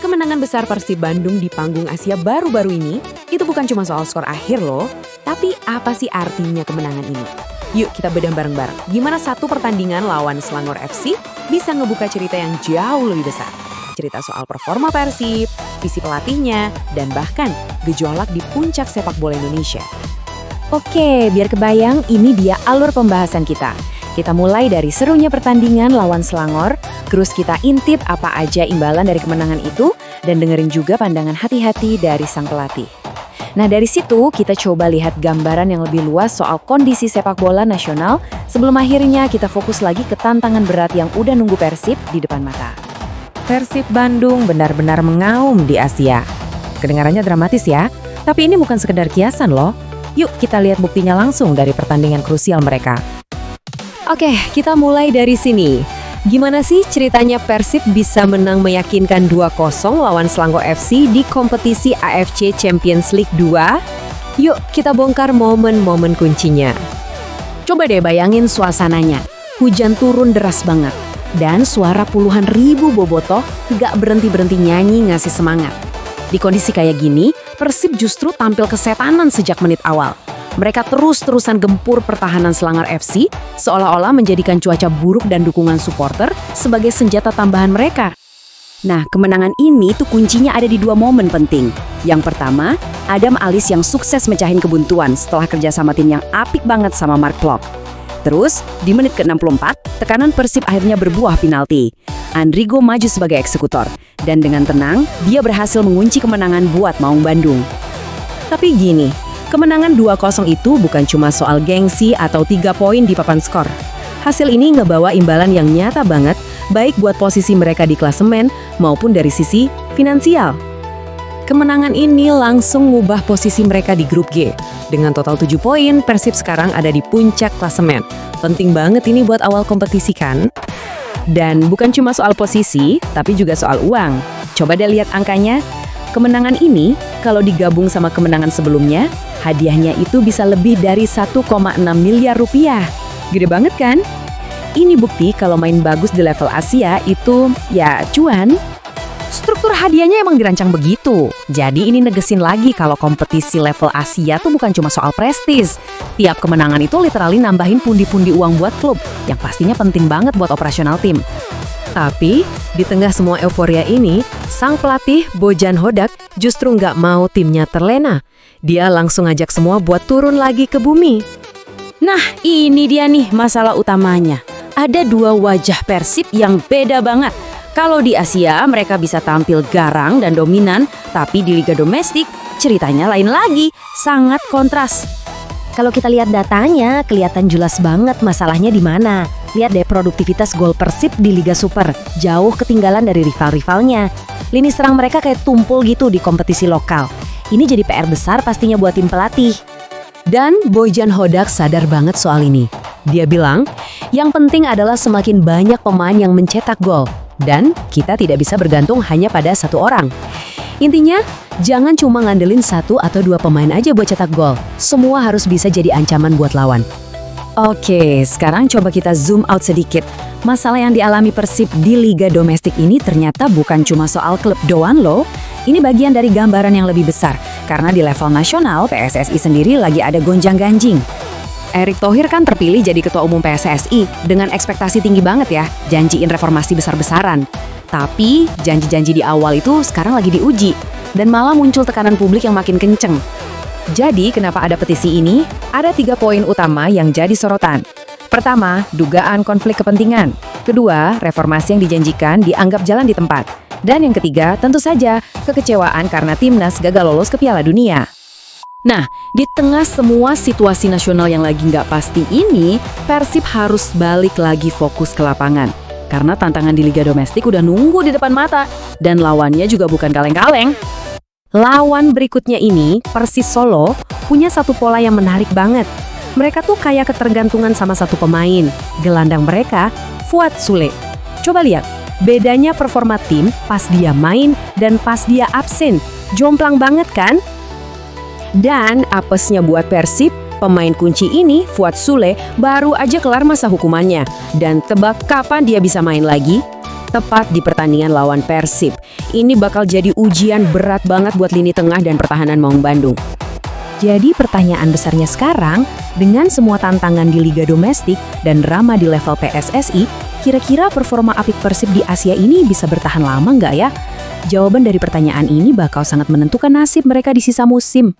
Kemenangan besar Persib Bandung di panggung Asia baru-baru ini, itu bukan cuma soal skor akhir loh, tapi apa sih artinya kemenangan ini? Yuk kita bedah bareng-bareng, gimana satu pertandingan lawan Selangor FC bisa ngebuka cerita yang jauh lebih besar. Cerita soal performa Persib, visi pelatihnya, dan bahkan gejolak di puncak sepak bola Indonesia. Oke, biar kebayang, ini dia alur pembahasan kita. Kita mulai dari serunya pertandingan lawan Selangor, terus kita intip apa aja imbalan dari kemenangan itu, dan dengerin juga pandangan hati-hati dari sang pelatih. Nah dari situ kita coba lihat gambaran yang lebih luas soal kondisi sepak bola nasional, sebelum akhirnya kita fokus lagi ke tantangan berat yang udah nunggu Persib di depan mata. Persib Bandung benar-benar mengaum di Asia. Kedengarannya dramatis ya, tapi ini bukan sekedar kiasan loh. Yuk kita lihat buktinya langsung dari pertandingan krusial mereka. Oke, kita mulai dari sini. Gimana sih ceritanya Persib bisa menang meyakinkan 2-0 lawan Selangor FC di kompetisi AFC Champions League 2? Yuk kita bongkar momen-momen kuncinya. Coba deh bayangin suasananya. Hujan turun deras banget. Dan suara puluhan ribu bobotoh gak berhenti-berhenti nyanyi ngasih semangat. Di kondisi kayak gini, Persib justru tampil kesetanan sejak menit awal. Mereka terus-terusan gempur pertahanan Selangor FC, seolah-olah menjadikan cuaca buruk dan dukungan supporter sebagai senjata tambahan mereka. Nah, kemenangan ini tuh kuncinya ada di 2 momen penting. Yang pertama, Adam Alis yang sukses mecahin kebuntuan setelah kerjasama tim yang apik banget sama Mark Klok. Terus, di menit ke-64, tekanan Persib akhirnya berbuah penalti. Andrigo maju sebagai eksekutor, dan dengan tenang, dia berhasil mengunci kemenangan buat Maung Bandung. Tapi gini, kemenangan 2-0 itu bukan cuma soal gengsi atau 3 poin di papan skor. Hasil ini ngebawa imbalan yang nyata banget, baik buat posisi mereka di klasemen maupun dari sisi finansial. Kemenangan ini langsung ngubah posisi mereka di grup G. Dengan total 7 poin, Persib sekarang ada di puncak klasemen. Penting banget ini buat awal kompetisi kan? Dan bukan cuma soal posisi, tapi juga soal uang. Coba deh lihat angkanya. Kemenangan ini, kalau digabung sama kemenangan sebelumnya, hadiahnya itu bisa lebih dari 1,6 miliar rupiah. Gede banget kan? Ini bukti kalau main bagus di level Asia itu, ya cuan. Struktur hadiahnya emang dirancang begitu. Jadi ini negesin lagi kalau kompetisi level Asia tuh bukan cuma soal prestis. Tiap kemenangan itu literally nambahin pundi-pundi uang buat klub, yang pastinya penting banget buat operasional tim. Tapi, di tengah semua euforia ini, sang pelatih Bojan Hodak justru nggak mau timnya terlena. Dia langsung ngajak semua buat turun lagi ke bumi. Nah, ini dia nih masalah utamanya. Ada 2 wajah Persib yang beda banget. Kalau di Asia mereka bisa tampil garang dan dominan, tapi di Liga Domestik ceritanya lain lagi, sangat kontras. Kalau kita lihat datanya, kelihatan jelas banget masalahnya di mana. Lihat deh produktivitas gol Persib di Liga Super, jauh ketinggalan dari rival-rivalnya. Lini serang mereka kayak tumpul gitu di kompetisi lokal. Ini jadi PR besar pastinya buat tim pelatih. Dan Bojan Hodak sadar banget soal ini. Dia bilang, yang penting adalah semakin banyak pemain yang mencetak gol. Dan kita tidak bisa bergantung hanya pada satu orang. Intinya, jangan cuma ngandelin 1 atau 2 pemain aja buat cetak gol. Semua harus bisa jadi ancaman buat lawan. Oke, sekarang coba kita zoom out sedikit. Masalah yang dialami Persib di Liga Domestik ini ternyata bukan cuma soal klub doang loh. Ini bagian dari gambaran yang lebih besar. Karena di level nasional, PSSI sendiri lagi ada gonjang-ganjing. Erick Thohir kan terpilih jadi ketua umum PSSI dengan ekspektasi tinggi banget ya, janjiin reformasi besar-besaran. Tapi janji-janji di awal itu sekarang lagi diuji, dan malah muncul tekanan publik yang makin kenceng. Jadi kenapa ada petisi ini? Ada 3 poin utama yang jadi sorotan. Pertama, dugaan konflik kepentingan. Kedua, reformasi yang dijanjikan dianggap jalan di tempat. Dan yang ketiga, tentu saja kekecewaan karena timnas gagal lolos ke Piala Dunia. Nah, di tengah semua situasi nasional yang lagi nggak pasti ini, Persib harus balik lagi fokus ke lapangan. Karena tantangan di Liga Domestik udah nunggu di depan mata, dan lawannya juga bukan kaleng-kaleng. Lawan berikutnya ini, Persis Solo, punya satu pola yang menarik banget. Mereka tuh kayak ketergantungan sama satu pemain. Gelandang mereka, Fuad Sule. Coba lihat, bedanya performa tim pas dia main dan pas dia absen. Jomplang banget kan? Dan apesnya buat Persib, pemain kunci ini, Fuad Sule, baru aja kelar masa hukumannya. Dan tebak kapan dia bisa main lagi? tepat di pertandingan lawan Persib. Ini bakal jadi ujian berat banget buat lini tengah dan pertahanan Maung Bandung. Jadi pertanyaan besarnya sekarang, dengan semua tantangan di Liga Domestik dan drama di level PSSI, kira-kira performa apik Persib di Asia ini bisa bertahan lama nggak ya? Jawaban dari pertanyaan ini bakal sangat menentukan nasib mereka di sisa musim.